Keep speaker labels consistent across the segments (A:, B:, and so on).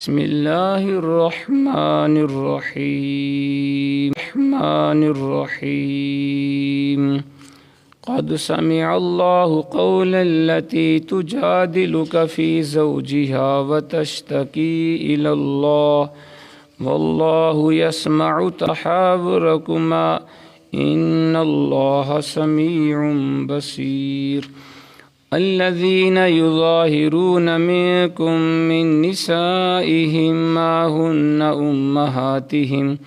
A: بسم اللہ الرحمن الرحیم قد سمع اللہ قول التي تجادلك في زوجها وتشتكي إلى الله والله يسمع تحاوركما إن الله سميع بصير الذين يظاهرون منكم من نسائهم ما هن أمهاتهم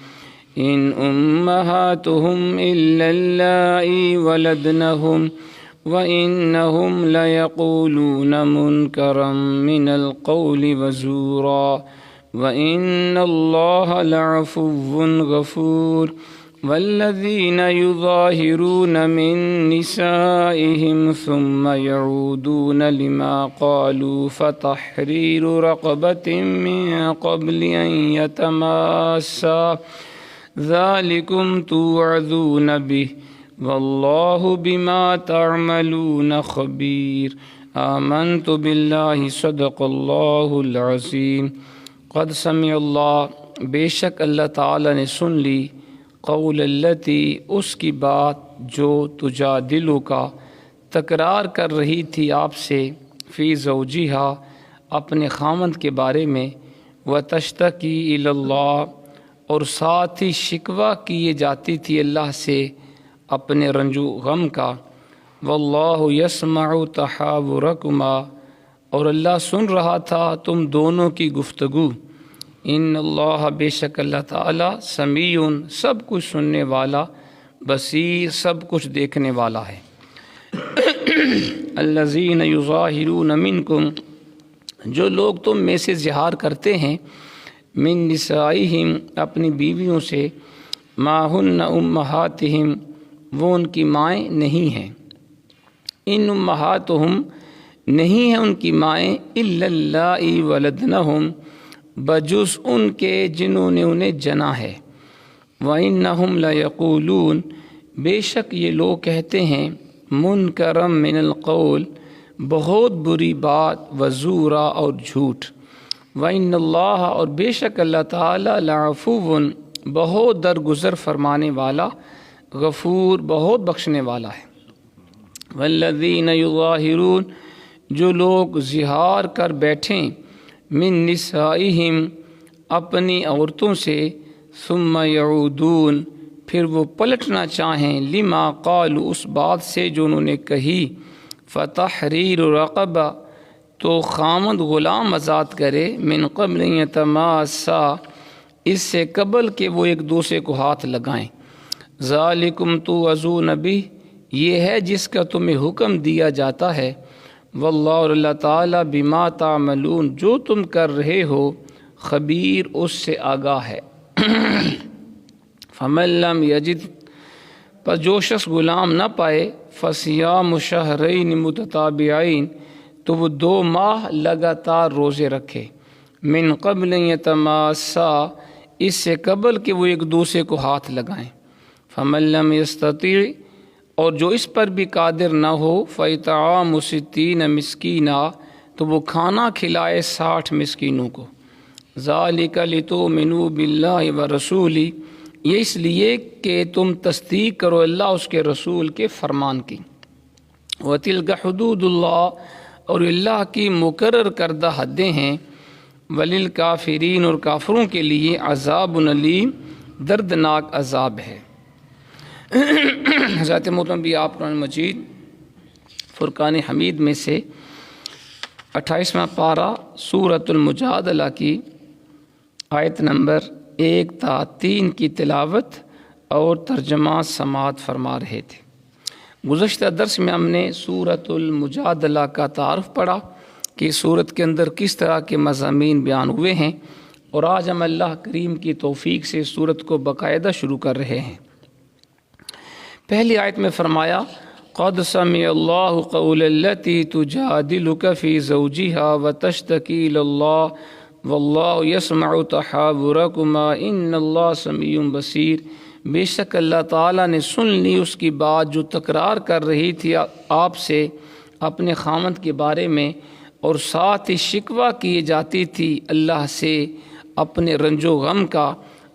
A: إن أمهاتهم إلا اللائي ولدنهم وإنهم ليقولون منكرا من القول وزورا وإن الله لعفو غفور والذين يظاهرون من نسائهم ثم يعودون لما قالوا فتحرير رقبة من قبل أن يتماسا ذلكم توعظون به والله بما تعملون خبير آمنت بالله صدق الله العظيم قد سمع اللہ بے شک اللہ تعالی نے سن لی قول التی اس کی بات جو تجادلو کا تکرار کر رہی تھی آپ سے فی زوجہا اپنے خامند کے بارے میں وتشتکی الی اللہ اور ساتھ ہی شکوہ کیے جاتی تھی اللہ سے اپنے رنج و غم کا واللہ یسمع تحاورکما اور اللہ سن رہا تھا تم دونوں کی گفتگو ان اللہ بے شک اللہ تعالی سمیع سب کچھ سننے والا بصیر سب کچھ دیکھنے والا ہے الذین یظاہرون منکم جو لوگ تم میں سے اظہار کرتے ہیں من نسائہم اپنی بیویوں سے ما ہن امہاتہم وہ ان کی مائیں نہیں ہیں ان امہاتہم نہیں ہیں ان کی مائیں الا اللائی ولدنہم بجز ان کے جنہوں نے انہیں جنا ہے وَإِنَّهُمْ لَيَقُولُونَ بے شک یہ لوگ کہتے ہیں منکرم من القول بہت بری بات وزورا اور جھوٹ وَإِنَّ اللَّهَ اور بے شک اللہ تعالی لعفو بہت درگزر فرمانے والا غفور بہت بخشنے والا ہے وَالَّذِينَ يُظَاهِرُونَ جو لوگ ظہار کر بیٹھیں من نسائہم اپنی عورتوں سے ثم یعودون پھر وہ پلٹنا چاہیں لما قالوا اس بات سے جو انہوں نے کہی فتحریر رقبہ تو خامند غلام آزاد کرے من قبل یتماسا اس سے قبل کہ وہ ایک دوسرے کو ہاتھ لگائیں ذالکم توعظون بہ یہ ہے جس کا تمہیں حکم دیا جاتا ہے واللہ اور اللہ تعالیٰ بما تعملون جو تم کر رہے ہو خبیر اس سے آگاہ ہے فمن لم یجد پس جو شخص غلام نہ پائے فصیام شہرین متتابعین تو وہ 2 ماہ لگاتار روزے رکھے من قبل یتماسا اس سے قبل کہ وہ ایک دوسرے کو ہاتھ لگائیں فمن لم یستطیع اور جو اس پر بھی قادر نہ ہو فَإِطْعَامُ 60 مسکینہ تو وہ کھانا کھلائے 60 مسکینوں کو ذَلِكَ لِتُؤْمِنُوا بِاللَّهِ وَرَسُولِهِ یہ اس لیے کہ تم تصدیق کرو اللہ اس کے رسول کے فرمان کی وَتِلْكَ حُدُودُ اللَّهِ اور اللہ کی مقرر کردہ حدیں ہیں وَلِلْكَافِرِينَ اور کافروں کے لیے عذاب علیم دردناک عذاب ہے حضرت محترم بھی آپ قرآن مجید فرقان حمید میں سے 28واں پارہ سورۃ المجادلہ کی آیت نمبر 1 تا 3 کی تلاوت اور ترجمہ سماعت فرما رہے تھے گزشتہ درس میں ہم نے سورۃ المجادلہ کا تعارف پڑھا کہ سورت کے اندر کس طرح کے مضامین بیان ہوئے ہیں اور آج ہم اللہ کریم کی توفیق سے سورت کو باقاعدہ شروع کر رہے ہیں پہلی آیت میں فرمایا قد سمع اللہ قول التی تجادلک فی زوجہا وتشتکی الی اللہ واللہ یسمع تحاورکما ان اللہ سمیع بصیر بے شک اللہ تعالیٰ نے سن لی اس کی بات جو تکرار کر رہی تھی آپ سے اپنے خامند کے بارے میں اور ساتھ ہی شکوہ کیے جاتی تھی اللہ سے اپنے رنج و غم کا،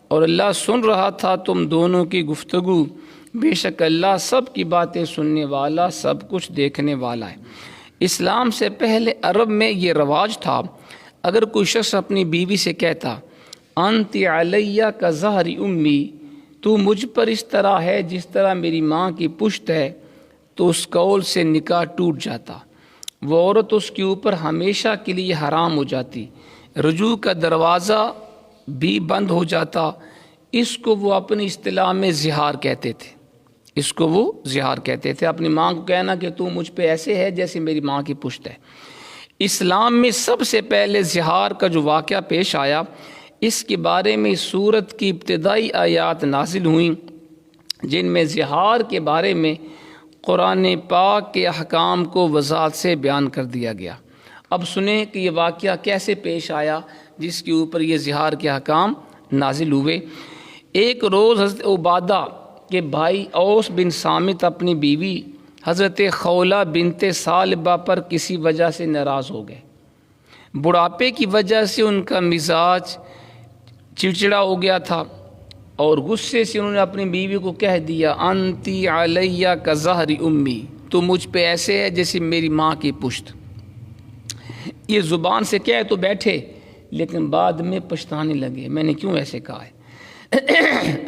A: اور اللہ سن رہا تھا تم دونوں کی گفتگو، بے شک اللہ سب کی باتیں سننے والا، سب کچھ دیکھنے والا ہے۔ اسلام سے پہلے عرب میں یہ رواج تھا، اگر کوئی شخص اپنی بیوی سے کہتا انت علیہ کا ظہر امی، تو مجھ پر اس طرح ہے جس طرح میری ماں کی پشت ہے، تو اس قول سے نکاح ٹوٹ جاتا، وہ عورت اس کے اوپر ہمیشہ کے لیے حرام ہو جاتی، رجوع کا دروازہ بھی بند ہو جاتا۔ اس کو وہ اپنی اصطلاح میں زہار کہتے تھے، اس کو وہ زہار کہتے تھے، اپنی ماں کو کہنا کہ تو مجھ پہ ایسے ہے جیسے میری ماں کی پشت ہے۔ اسلام میں سب سے پہلے زہار کا جو واقعہ پیش آیا، اس کے بارے میں اس سورت کی ابتدائی آیات نازل ہوئیں، جن میں زہار کے بارے میں قرآن پاک کے احکام کو وضاحت سے بیان کر دیا گیا۔ اب سنیں کہ یہ واقعہ کیسے پیش آیا جس کے اوپر یہ زہار کے احکام نازل ہوئے۔ ایک روز حضرت عبادہ کے بھائی اوس بن صامت اپنی بیوی حضرت خولہ بنت ثعلبہ پر کسی وجہ سے ناراض ہو گئے۔ بڑھاپے کی وجہ سے ان کا مزاج چڑچڑا ہو گیا تھا، اور غصے سے انہوں نے اپنی بیوی کو کہہ دیا انتی علیہ کا ظہر امی، تو مجھ پہ ایسے ہے جیسے میری ماں کی پشت۔ یہ زبان سے کہہ تو بیٹھے، لیکن بعد میں پچھتانے لگے میں نے کیوں ایسے کہا ہے۔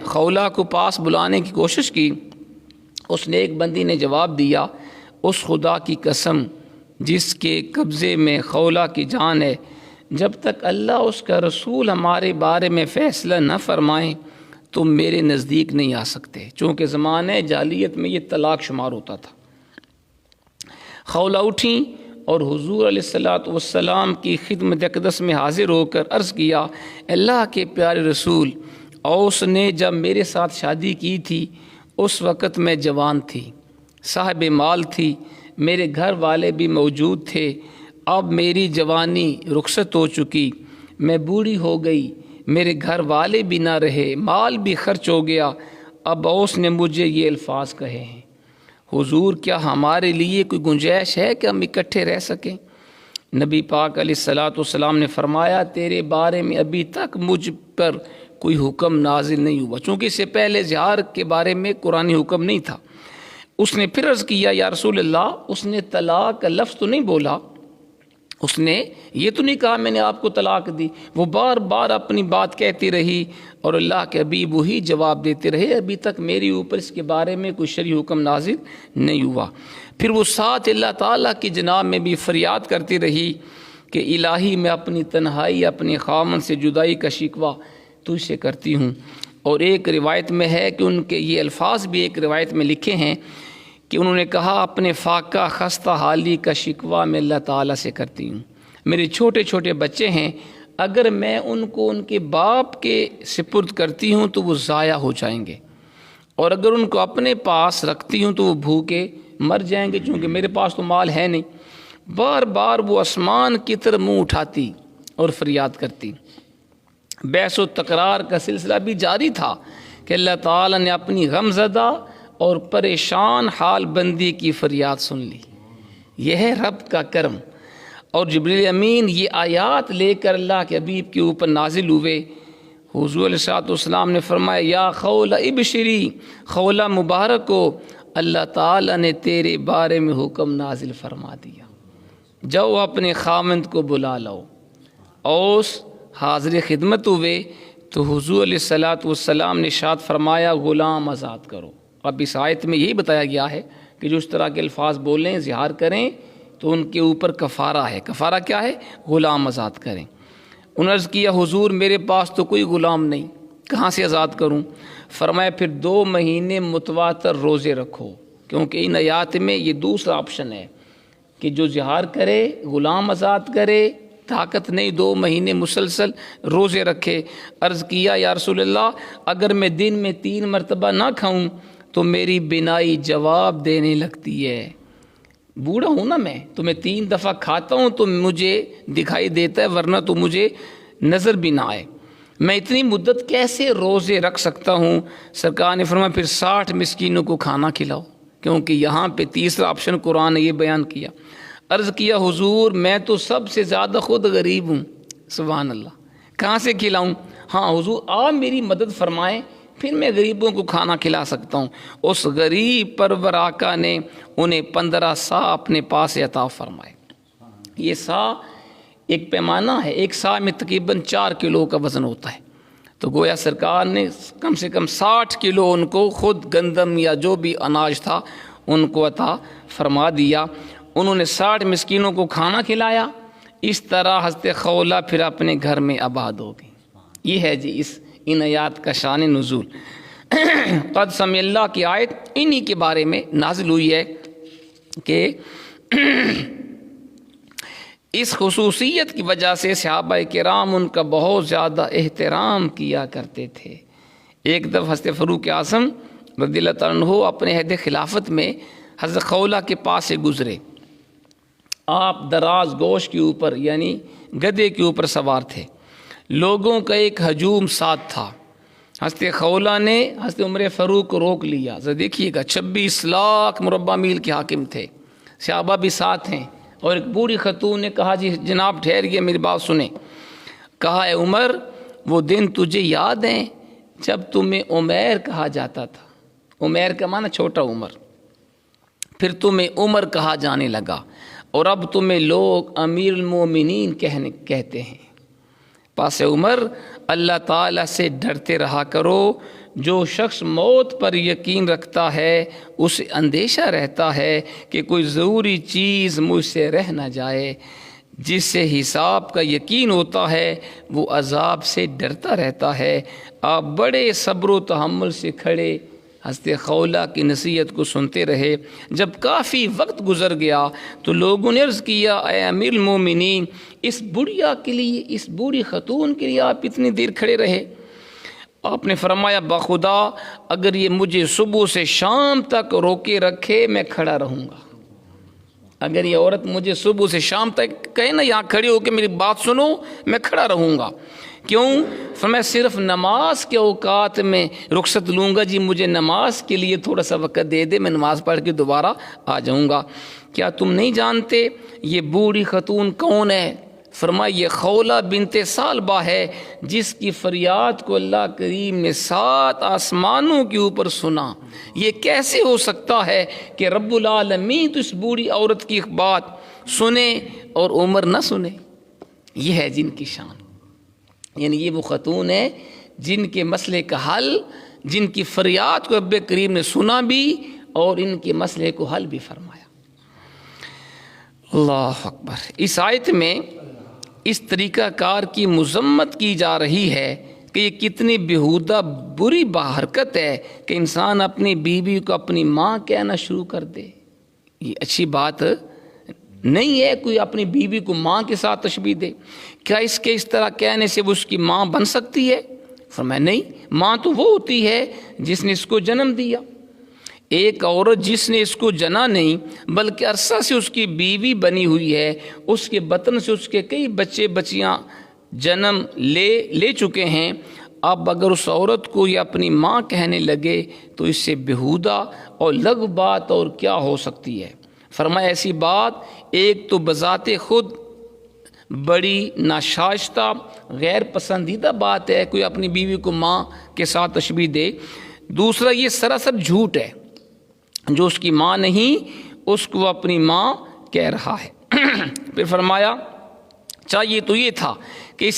A: خولہ کو پاس بلانے کی کوشش کی، اس نے ایک بندی نے جواب دیا اس خدا کی قسم جس کے قبضے میں خولہ کی جان ہے، جب تک اللہ اس کا رسول ہمارے بارے میں فیصلہ نہ فرمائیں تم میرے نزدیک نہیں آ سکتے، چونکہ زمانے جاہلیت میں یہ طلاق شمار ہوتا تھا۔ خولہ اٹھیں اور حضور علیہ السلام کی خدمت اقدس میں حاضر ہو کر عرض کیا، اللہ کے پیارے رسول، اوس نے جب میرے ساتھ شادی کی تھی اس وقت میں جوان تھی، صاحب مال تھی، میرے گھر والے بھی موجود تھے، اب میری جوانی رخصت ہو چکی، میں بوڑھی ہو گئی، میرے گھر والے بھی نہ رہے، مال بھی خرچ ہو گیا، اب اوس نے مجھے یہ الفاظ کہے ہیں، حضور کیا ہمارے لیے کوئی گنجائش ہے کہ ہم اکٹھے رہ سکیں؟ نبی پاک علیہ السلام نے فرمایا تیرے بارے میں ابھی تک مجھ پر کوئی حکم نازل نہیں ہوا، چونکہ اس سے پہلے زہار کے بارے میں قرآنی حکم نہیں تھا۔ اس نے پھر عرض کیا یا رسول اللہ، اس نے طلاق کا لفظ تو نہیں بولا، اس نے یہ تو نہیں کہا میں نے آپ کو طلاق دی، وہ بار بار اپنی بات کہتی رہی اور اللہ کے حبیب وہی جواب دیتے رہے، ابھی تک میری اوپر اس کے بارے میں کوئی شرعی حکم نازل نہیں ہوا۔ پھر وہ ساتھ اللہ تعالیٰ کی جناب میں بھی فریاد کرتی رہی کہ الہی میں اپنی تنہائی، اپنے خامن سے جدائی کا شکوہ تجھ سے کرتی ہوں۔ اور ایک روایت میں ہے کہ ان کے یہ الفاظ بھی ایک روایت میں لکھے ہیں کہ انہوں نے کہا اپنے فاقہ خستہ حالی کا شکوہ میں اللہ تعالیٰ سے کرتی ہوں، میرے چھوٹے چھوٹے بچے ہیں، اگر میں ان کو ان کے باپ کے سپرد کرتی ہوں تو وہ ضائع ہو جائیں گے، اور اگر ان کو اپنے پاس رکھتی ہوں تو وہ بھوکے مر جائیں گے، چونکہ میرے پاس تو مال ہے نہیں۔ بار بار وہ آسمان کی طرف منہ اٹھاتی اور فریاد کرتی۔ بحث و تکرار کا سلسلہ بھی جاری تھا کہ اللہ تعالیٰ نے اپنی غمزدہ اور پریشان حال بندی کی فریاد سن لی، یہ ہے رب کا کرم۔ اور جبریل امین یہ آیات لے کر اللہ کے حبیب کے اوپر نازل ہوئے۔ حضور علیہ السلام نے فرمایا یا خولہ ابشری، خولہ مبارک ہو، اللہ تعالیٰ نے تیرے بارے میں حکم نازل فرما دیا، جاؤ اپنے خامند کو بلا لاؤ۔ اوس حاضر خدمت ہوئے تو حضور علیہ السلام نے ارشاد فرمایا غلام آزاد کرو۔ اب اس آیت میں یہی بتایا گیا ہے کہ جو اس طرح کے الفاظ بولیں، اظہار کریں تو ان کے اوپر کفارہ ہے۔ کفارہ کیا ہے؟ غلام آزاد کریں۔ انہوں نے عرض کیا حضور میرے پاس تو کوئی غلام نہیں، کہاں سے آزاد کروں؟ فرمایا پھر 2 مہینے متواتر روزے رکھو، کیونکہ ان آیات میں یہ دوسرا آپشن ہے کہ جو اظہار کرے غلام آزاد کرے، طاقت نہیں 2 مہینے مسلسل روزے رکھے۔ عرض کیا یا رسول اللہ اگر میں دن میں 3 مرتبہ نہ کھاؤں تو میری بینائی جواب دینے لگتی ہے، بوڑھا ہوں نا میں، 3 دفعہ کھاتا ہوں تو مجھے دکھائی دیتا ہے، ورنہ تو مجھے نظر بھی نہ آئے، میں اتنی مدت کیسے روزے رکھ سکتا ہوں؟ سرکار نے فرمایا پھر 60 مسکینوں کو کھانا کھلاؤ، کیونکہ یہاں پہ تیسرا آپشن قرآن نے یہ بیان کیا۔ عرض کیا حضور میں تو سب سے زیادہ خود غریب ہوں. سبحان اللہ. کہاں سے کھلاؤں؟ ہاں حضور آپ میری مدد فرمائیں پھر میں غریبوں کو کھانا کھلا سکتا ہوں. اس غریب پرور آقا نے انہیں 15 سا اپنے پاس عطا فرمائے. یہ سا ایک پیمانہ ہے، ایک سا میں تقریباً 4 کلو کا وزن ہوتا ہے. تو گویا سرکار نے کم سے کم 60 کلو ان کو خود گندم یا جو بھی اناج تھا ان کو عطا فرما دیا. انہوں نے 60 مسکینوں کو کھانا کھلایا. اس طرح حضرت خولہ پھر اپنے گھر میں آباد ہو گئی. یہ ہے جی ان آیات کا شان نزول. قد سمع اللہ کی آیت انہی کے بارے میں نازل ہوئی ہے کہ اس خصوصیت کی وجہ سے صحابہ کرام ان کا بہت زیادہ احترام کیا کرتے تھے. ایک دفعہ حضرت فاروق اعظم رضی اللہ تعالیٰ عنہ اپنے عہد خلافت میں حضرت خولہ کے پاس سے گزرے. آپ دراز گوشت کے اوپر یعنی گدھے کے اوپر سوار تھے. لوگوں کا ایک ہجوم ساتھ تھا. حضرت خولہ نے حضرت عمر فاروق کو روک لیا. ذرا دیکھیے گا 26 لاکھ مربع میل کے حاکم تھے، صحابہ بھی ساتھ ہیں. اور ایک بوڑھی خاتون نے کہا جی جناب ٹھہریے میری بات سنیں. کہا اے عمر وہ دن تجھے یاد ہیں جب تمہیں عمیر کہا جاتا تھا؟ عمیر کا معنی چھوٹا عمر. پھر تمہیں عمر کہا جانے لگا اور اب تمہیں لوگ امیر المومنین کہتے ہیں. پاس عمر اللہ تعالیٰ سے ڈرتے رہا کرو. جو شخص موت پر یقین رکھتا ہے اسے اندیشہ رہتا ہے کہ کوئی ضروری چیز مجھ سے رہ نہ جائے. جس سے حساب کا یقین ہوتا ہے وہ عذاب سے ڈرتا رہتا ہے. آپ بڑے صبر و تحمل سے کھڑے حضرت خولہ کی نصیحت کو سنتے رہے. جب کافی وقت گزر گیا تو لوگوں نے عرض کیا اے امیر المومنین اس بڑھیا کے لیے، اس بوڑھی خاتون کے لیے آپ اتنی دیر کھڑے رہے؟ آپ نے فرمایا بخدا اگر یہ مجھے صبح سے شام تک روکے رکھے میں کھڑا رہوں گا. اگر یہ عورت مجھے صبح سے شام تک کہے نا یہاں کھڑے ہو کے میری بات سنو میں کھڑا رہوں گا. کیوں؟ فرمایا صرف نماز کے اوقات میں رخصت لوں گا. جی مجھے نماز کے لیے تھوڑا سا وقت دے دے، میں نماز پڑھ کے دوبارہ آ جاؤں گا. کیا تم نہیں جانتے یہ بوڑھی خاتون کون ہے؟ فرمایا یہ خولہ بنت ثعلبہ ہے جس کی فریاد کو اللہ کریم نے 7 آسمانوں کے اوپر سنا. یہ کیسے ہو سکتا ہے کہ رب العالمین تو اس بوڑھی عورت کی بات سنے اور عمر نہ سنے؟ یہ ہے جن کی شان. یعنی یہ وہ خاتون ہے جن کے مسئلے کا حل، جن کی فریاد کو رب کریم نے سنا بھی اور ان کے مسئلے کو حل بھی فرمایا. اللہ اکبر. اس آیت میں اس طریقہ کار کی مذمت کی جا رہی ہے کہ یہ کتنی بیہودہ بری حرکت ہے کہ انسان اپنی بیوی کو اپنی ماں کہنا شروع کر دے. یہ اچھی بات نہیں ہے کوئی اپنی بیوی کو ماں کے ساتھ تشبیہ دے. کیا اس طرح کہنے سے وہ اس کی ماں بن سکتی ہے؟ فرمایا نہیں، ماں تو وہ ہوتی ہے جس نے اس کو جنم دیا. ایک عورت جس نے اس کو جنا نہیں بلکہ عرصہ سے اس کی بیوی بنی ہوئی ہے، اس کے بطن سے اس کے کئی بچے بچیاں جنم لے چکے ہیں. اب اگر اس عورت کو یہ اپنی ماں کہنے لگے تو اس سے بیہودہ اور لغو بات اور کیا ہو سکتی ہے. فرمایا ایسی بات ایک تو بذات خود بڑی ناشائستہ غیر پسندیدہ بات ہے کوئی اپنی بیوی کو ماں کے ساتھ تشبیہ دے. دوسرا یہ سراسر جھوٹ ہے. جو اس کی ماں نہیں اس کو اپنی ماں کہہ رہا ہے. پھر فرمایا چاہیے تو یہ تھا کہ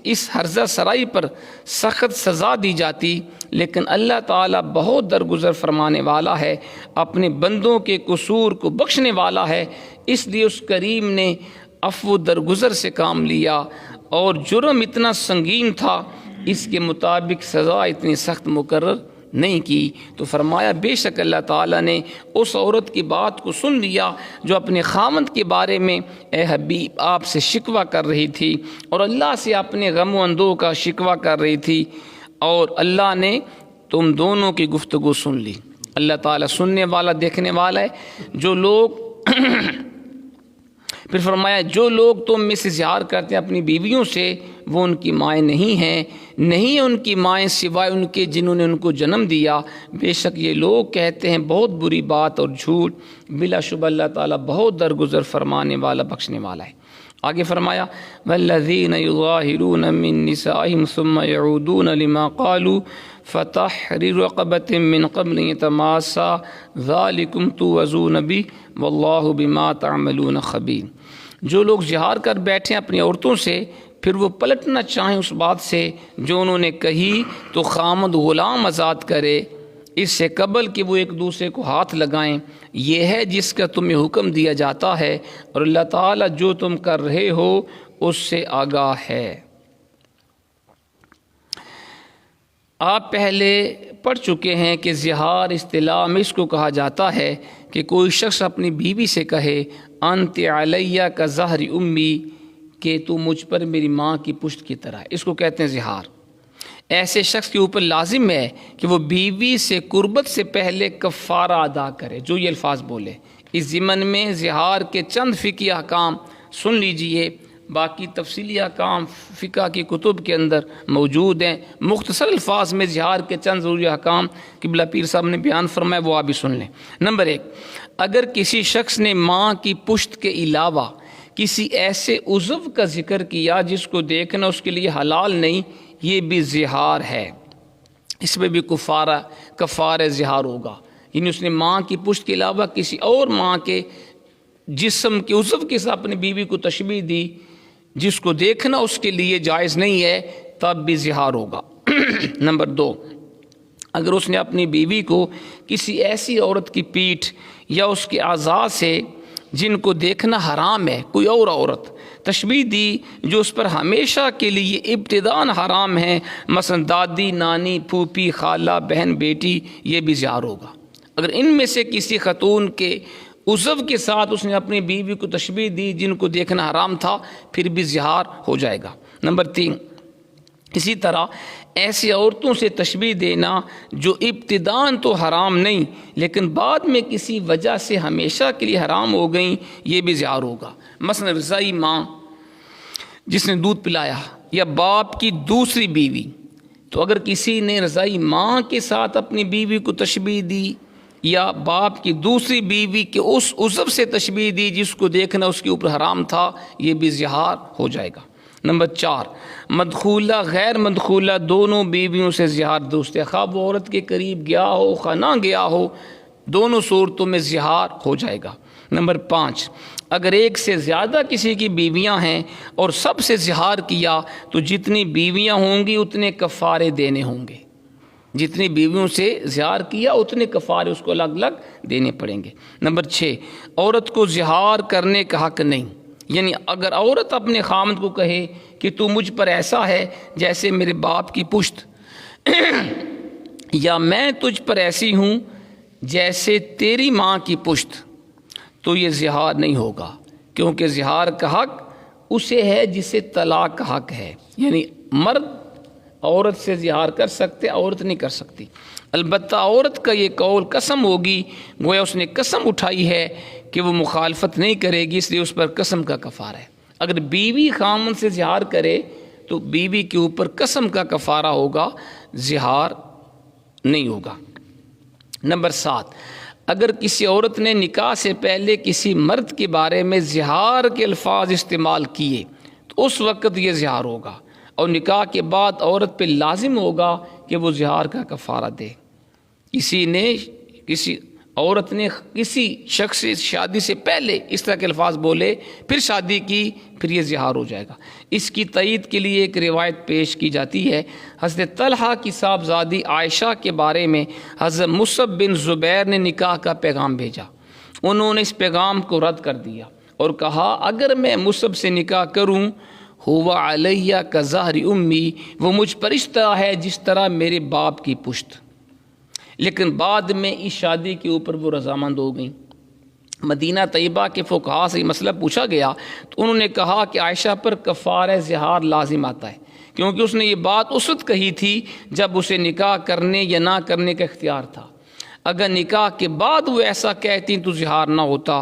A: اس ہرزہ سرائی پر سخت سزا دی جاتی، لیکن اللہ تعالیٰ بہت درگزر فرمانے والا ہے، اپنے بندوں کے قصور کو بخشنے والا ہے. اس لیے اس کریم نے عفو درگزر سے کام لیا اور جرم اتنا سنگین تھا اس کے مطابق سزا اتنی سخت مقرر نہیں کی. تو فرمایا بے شک اللہ تعالیٰ نے اس عورت کی بات کو سن لیا جو اپنے خامند کے بارے میں اے حبیب آپ سے شکوہ کر رہی تھی اور اللہ سے اپنے غم و اندوہ کا شکوہ کر رہی تھی، اور اللہ نے تم دونوں کی گفتگو سن لی. اللہ تعالیٰ سننے والا دیکھنے والا ہے. جو لوگ پھر فرمایا جو لوگ تم میں سے زہار کرتے ہیں اپنی بیویوں سے وہ ان کی مائیں نہیں ہیں، نہیں ان کی مائیں سوائے ان کے جنہوں نے ان کو جنم دیا، بے شک یہ لوگ کہتے ہیں بہت بری بات اور جھوٹ، بلا شبہ اللہ تعالیٰ بہت درگزر فرمانے والا بخشنے والا ہے۔ آگے فرمایا والذین یظاہرون من نسائہم ثم یعودون لما قالوا فتحریر رقبۃ من قبل یتماسا ذالکم توعظون بہ واللہ بما تعملون خبیر۔ جو لوگ زہار کر بیٹھیں اپنی عورتوں سے پھر وہ پلٹنا چاہیں اس بات سے جو انہوں نے کہی تو خامد غلام آزاد کرے اس سے قبل کہ وہ ایک دوسرے کو ہاتھ لگائیں، یہ ہے جس کا تمہیں حکم دیا جاتا ہے اور اللہ تعالیٰ جو تم کر رہے ہو اس سے آگاہ ہے۔ آپ پہلے پڑھ چکے ہیں کہ زہار اصطلاح میں اس کو کہا جاتا ہے کہ کوئی شخص اپنی بیوی سے کہے انت علیہ کا ظہر امی، کہ تو مجھ پر میری ماں کی پشت کی طرح ہے، اس کو کہتے ہیں زہار۔ ایسے شخص کے اوپر لازم ہے کہ وہ بیوی سے قربت سے پہلے کفارہ ادا کرے، جو یہ الفاظ بولے۔ اس ضمن میں زہار کے چند فقہی احکام سن لیجئے، باقی تفصیلی احکام فقہ کی کتب کے اندر موجود ہیں۔ مختصر الفاظ میں زہار کے چند ضروری احکام قبلہ پیر صاحب نے بیان فرمایا، وہ آپ بھی سن لیں۔ نمبر 1، اگر کسی شخص نے ماں کی پشت کے علاوہ کسی ایسے عضو کا ذکر کیا جس کو دیکھنا اس کے لیے حلال نہیں، یہ بھی زہار ہے، اس میں بھی کفارہ زہار ہوگا۔ یعنی اس نے ماں کی پشت کے علاوہ کسی اور ماں کے جسم کے عضو کے ساتھ اپنی بیوی کو تشبیہ دی جس کو دیکھنا اس کے لیے جائز نہیں ہے، تب بھی زہار ہوگا۔ نمبر 2، اگر اس نے اپنی بیوی کو کسی ایسی عورت کی پیٹھ یا اس کے اعضاء سے جن کو دیکھنا حرام ہے، کوئی اور عورت تشبیہ دی جو اس پر ہمیشہ کے لیے ابتداءً حرام ہے، مثلا دادی، نانی، پھوپھی، خالہ، بہن، بیٹی، یہ بھی زہار ہوگا۔ اگر ان میں سے کسی خاتون کے عضو کے ساتھ اس نے اپنی بیوی کو تشبیہ دی جن کو دیکھنا حرام تھا، پھر بھی زہار ہو جائے گا۔ نمبر 3، اسی طرح ایسی عورتوں سے تشبیہ دینا جو ابتداءً تو حرام نہیں لیکن بعد میں کسی وجہ سے ہمیشہ کے لیے حرام ہو گئیں، یہ بھی زہار ہوگا۔ مثلا رضائی ماں جس نے دودھ پلایا، یا باپ کی دوسری بیوی، تو اگر کسی نے رضائی ماں کے ساتھ اپنی بیوی کو تشبیہ دی یا باپ کی دوسری بیوی کے اس عضو سے تشبیہ دی جس کو دیکھنا اس کے اوپر حرام تھا، یہ بھی زہار ہو جائے گا۔ نمبر 4، مدخولہ غیر مدخولہ دونوں بیویوں سے زہار درست ہے، خواہ وہ عورت کے قریب گیا ہو خواہ نہ گیا ہو، دونوں صورتوں میں زہار ہو جائے گا۔ نمبر 5، اگر ایک سے زیادہ کسی کی بیویاں ہیں اور سب سے زہار کیا تو جتنی بیویاں ہوں گی اتنے کفارے دینے ہوں گے، جتنی بیویوں سے زہار کیا اتنے کفارے اس کو الگ الگ دینے پڑیں گے۔ نمبر 6، عورت کو زہار کرنے کا حق نہیں، یعنی اگر عورت اپنے خامد کو کہے کہ تو مجھ پر ایسا ہے جیسے میرے باپ کی پشت یا میں تجھ پر ایسی ہوں جیسے تیری ماں کی پشت، تو یہ زہار نہیں ہوگا، کیونکہ زہار کا حق اسے ہے جسے طلاق کا حق ہے۔ یعنی مرد عورت سے زہار کر سکتے، عورت نہیں کر سکتی۔ البتہ عورت کا یہ قول قسم ہوگی، گویا اس نے قسم اٹھائی ہے کہ وہ مخالفت نہیں کرے گی، اس لیے اس پر قسم کا کفارہ ہے۔ اگر بیوی خامن سے زہار کرے تو بیوی کے اوپر قسم کا کفارہ ہوگا، زہار نہیں ہوگا۔ نمبر 7، اگر کسی عورت نے نکاح سے پہلے کسی مرد کے بارے میں زہار کے الفاظ استعمال کیے تو اس وقت یہ زہار ہوگا، اور نکاح کے بعد عورت پہ لازم ہوگا کہ وہ زہار کا کفارہ دے۔ کسی عورت نے کسی شخص سے شادی سے پہلے اس طرح کے الفاظ بولے پھر شادی کی، پھر یہ زہار ہو جائے گا۔ اس کی تائید کے لیے ایک روایت پیش کی جاتی ہے، حضرت طلحہ کی صاحبزادی عائشہ کے بارے میں حضرت مصعب بن زبیر نے نکاح کا پیغام بھیجا، انہوں نے اس پیغام کو رد کر دیا اور کہا اگر میں مصعب سے نکاح کروں ہوا علیہ کا ظہر امی، وہ مجھ پر اس طرح ہے جس طرح میرے باپ کی پشت۔ لیکن بعد میں اس شادی کے اوپر وہ رضامند ہو گئیں۔ مدینہ طیبہ کے فقہا سے یہ مسئلہ پوچھا گیا تو انہوں نے کہا کہ عائشہ پر کفارہ زہار لازم آتا ہے، کیونکہ اس نے یہ بات اس وقت کہی تھی جب اسے نکاح کرنے یا نہ کرنے کا اختیار تھا۔ اگر نکاح کے بعد وہ ایسا کہتی تو زہار نہ ہوتا،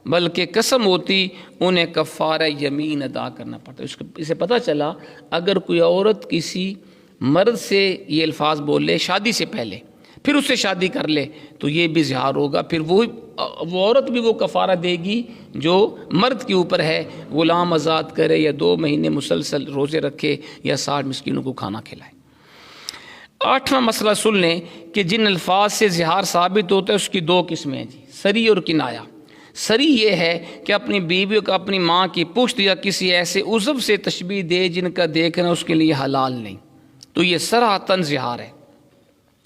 A: بلکہ قسم ہوتی انہیں کفارہ یمین ادا کرنا پڑتا۔ اسے پتہ چلا اگر کوئی عورت کسی مرد سے یہ الفاظ بول لے شادی سے پہلے، پھر اس سے شادی کر لے تو یہ بھی زہار ہوگا، پھر وہ عورت بھی وہ کفارہ دے گی جو مرد کے اوپر ہے، غلام آزاد کرے یا 2 مہینے مسلسل روزے رکھے یا 60 مسکینوں کو کھانا کھلائے۔ 8واں مسئلہ سن لیں کہ جن الفاظ سے زہار ثابت ہوتا ہے اس کی 2 قسمیں ہیں جی، سری اور کنایا۔ سری یہ ہے کہ اپنی بیوی کو اپنی ماں کی پشت یا کسی ایسے عضو سے تشبیہ دے جن کا دیکھنا اس کے لیے حلال نہیں، تو یہ صراحتاً زہار ہے۔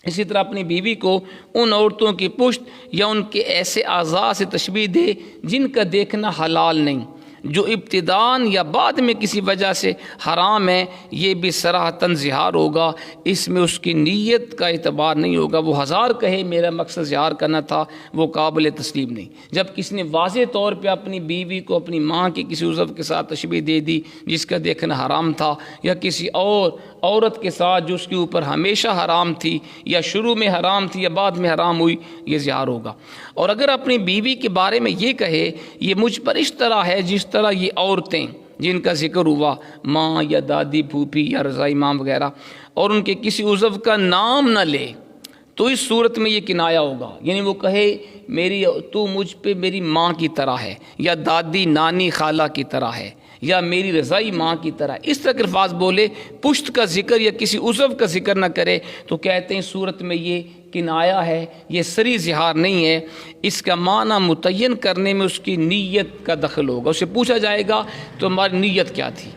A: اسی طرح اپنی بیوی کو ان عورتوں کی پشت یا ان کے ایسے اعضاء سے تشبیہ دے جن کا دیکھنا حلال نہیں، جو ابتداءً یا بعد میں کسی وجہ سے حرام ہے، یہ بھی صراحتاً زہار ہوگا۔ اس میں اس کی نیت کا اعتبار نہیں ہوگا، وہ 1000 کہے میرا مقصد زہار کرنا تھا، وہ قابل تسلیم نہیں۔ جب کسی نے واضح طور پہ اپنی بیوی کو اپنی ماں کے کسی عضو کے ساتھ تشبیہ دے دی جس کا دیکھنا حرام تھا، یا کسی اور عورت کے ساتھ جو اس کے اوپر ہمیشہ حرام تھی، یا شروع میں حرام تھی یا بعد میں حرام ہوئی، یہ زہار ہوگا۔ اور اگر اپنی بیوی کے بارے میں یہ کہے یہ مجھ پر اس طرح ہے جس طرح یہ عورتیں جن کا ذکر ہوا، ماں یا دادی، پھوپھی یا رضائی ماں وغیرہ، اور ان کے کسی عضو کا نام نہ لے، تو اس صورت میں یہ کنایا ہوگا، یعنی وہ کہے تو مجھ پہ میری ماں کی طرح ہے، یا دادی، نانی، خالہ کی طرح ہے، یا میری رضائی ماں کی طرح، اس طرح کے الفاظ بولے، پشت کا ذکر یا کسی عضو کا ذکر نہ کرے، تو کہتے ہیں صورت میں یہ کنایا ہے، یہ صریح زہار نہیں ہے۔ اس کا معنی متعین کرنے میں اس کی نیت کا دخل ہوگا، اسے پوچھا جائے گا تو ہماری نیت کیا تھی؟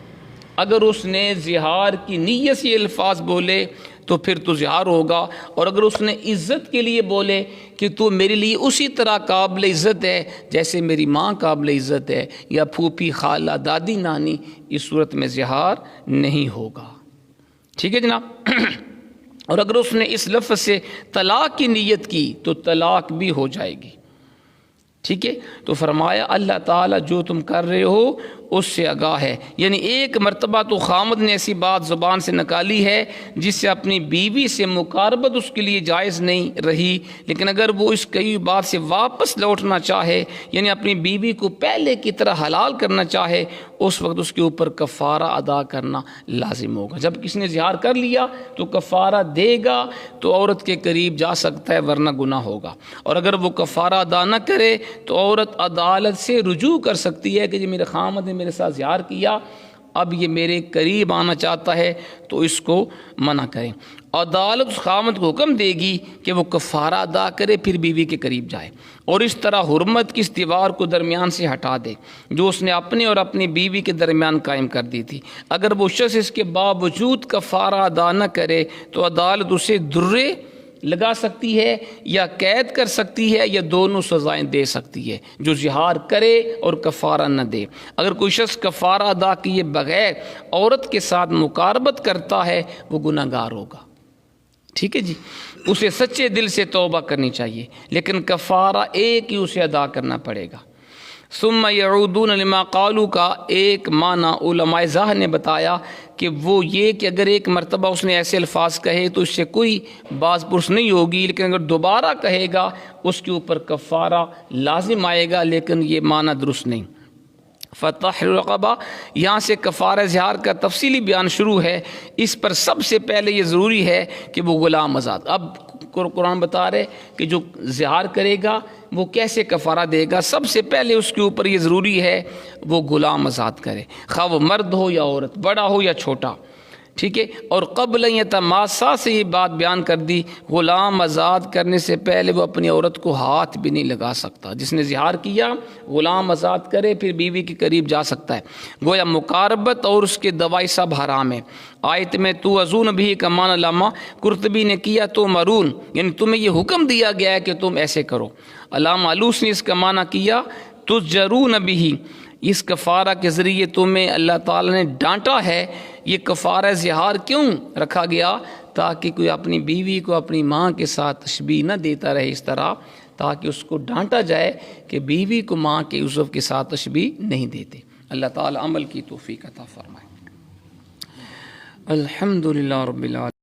A: اگر اس نے زہار کی نیت سے یہ الفاظ بولے تو پھر تو زہار ہوگا، اور اگر اس نے عزت کے لیے بولے کہ تو میرے لیے اسی طرح قابل عزت ہے جیسے میری ماں قابل عزت ہے، یا پھوپھی، خالہ، دادی، نانی، اس صورت میں زہار نہیں ہوگا۔ ٹھیک ہے جناب۔ اور اگر اس نے اس لفظ سے طلاق کی نیت کی تو طلاق بھی ہو جائے گی۔ ٹھیک ہے، تو فرمایا اللہ تعالیٰ جو تم کر رہے ہو اس سے آگاہ ہے، یعنی ایک مرتبہ تو خامد نے ایسی بات زبان سے نکالی ہے جس سے اپنی بیوی سے مقاربت اس کے لیے جائز نہیں رہی، لیکن اگر وہ اس کئی بات سے واپس لوٹنا چاہے، یعنی اپنی بیوی کو پہلے کی طرح حلال کرنا چاہے، اس وقت اس کے اوپر کفارہ ادا کرنا لازم ہوگا۔ جب کسی نے زہار کر لیا تو کفارہ دے گا تو عورت کے قریب جا سکتا ہے، ورنہ گناہ ہوگا۔ اور اگر وہ کفارہ ادا نہ کرے تو عورت عدالت سے رجوع کر سکتی ہے کہ جی میرے خامد نے میرے ساتھ زہار کیا، اب یہ میرے قریب آنا چاہتا ہے، تو اس کو منع کریں۔ عدالت اس خامد کو حکم دے گی کہ وہ کفارہ ادا کرے، پھر بیوی کے قریب جائے، اور اس طرح حرمت کی اس دیوار کو درمیان سے ہٹا دے جو اس نے اپنے اور اپنی بیوی کے درمیان قائم کر دی تھی۔ اگر وہ شخص اس کے باوجود کفارہ ادا نہ کرے تو عدالت اسے درے لگا سکتی ہے یا قید کر سکتی ہے یا دونوں سزائیں دے سکتی ہے، جو زہار کرے اور کفارہ نہ دے۔ اگر کوئی شخص کفارہ ادا کیے بغیر عورت کے ساتھ مقاربت کرتا ہے وہ گناہ گار ہوگا۔ ٹھیک ہے جی، اسے سچے دل سے توبہ کرنی چاہیے، لیکن کفارہ ایک ہی اسے ادا کرنا پڑے گا۔ ثم یعودون لما قالوا کا ایک معنی علماء ظاہر نے بتایا کہ وہ یہ کہ اگر ایک مرتبہ اس نے ایسے الفاظ کہے تو اس سے کوئی باز پرس نہیں ہوگی، لیکن اگر دوبارہ کہے گا اس کے اوپر کفارہ لازم آئے گا، لیکن یہ معنی درست نہیں۔ فتح رقبہ، یہاں سے کفارہ زہار کا تفصیلی بیان شروع ہے۔ اس پر سب سے پہلے یہ ضروری ہے کہ وہ غلام آزاد۔ اب قرآن بتا رہے کہ جو زہار کرے گا وہ کیسے کفارہ دے گا۔ سب سے پہلے اس کے اوپر یہ ضروری ہے وہ غلام آزاد کرے، خواہ وہ مرد ہو یا عورت، بڑا ہو یا چھوٹا۔ ٹھیک ہے، اور قبل یتماسا سے یہ بات بیان کر دی، غلام آزاد کرنے سے پہلے وہ اپنی عورت کو ہاتھ بھی نہیں لگا سکتا۔ جس نے زہار کیا غلام آزاد کرے پھر بیوی کے قریب جا سکتا ہے۔ گویا مقاربت اور اس کے دوائی سب حرام ہے۔ آیت میں تو ازون بھی کا معنی علامہ قرطبی نے کیا تو مرون، یعنی تمہیں یہ حکم دیا گیا ہے کہ تم ایسے کرو۔ علامہ علوس نے اس کا معنی کیا تو جرون بھی، اس کفارہ کے ذریعے تمہیں اللہ تعالیٰ نے ڈانٹا ہے۔ یہ کفارہ زہار کیوں رکھا گیا؟ تاکہ کوئی اپنی بیوی کو اپنی ماں کے ساتھ تشبیہ نہ دیتا رہے اس طرح، تاکہ اس کو ڈانٹا جائے کہ بیوی کو ماں کے عضو کے ساتھ تشبیہ نہیں دیتے۔ اللہ تعالیٰ عمل کی توفیق عطا فرمائے۔ الحمدللہ رب العالمین۔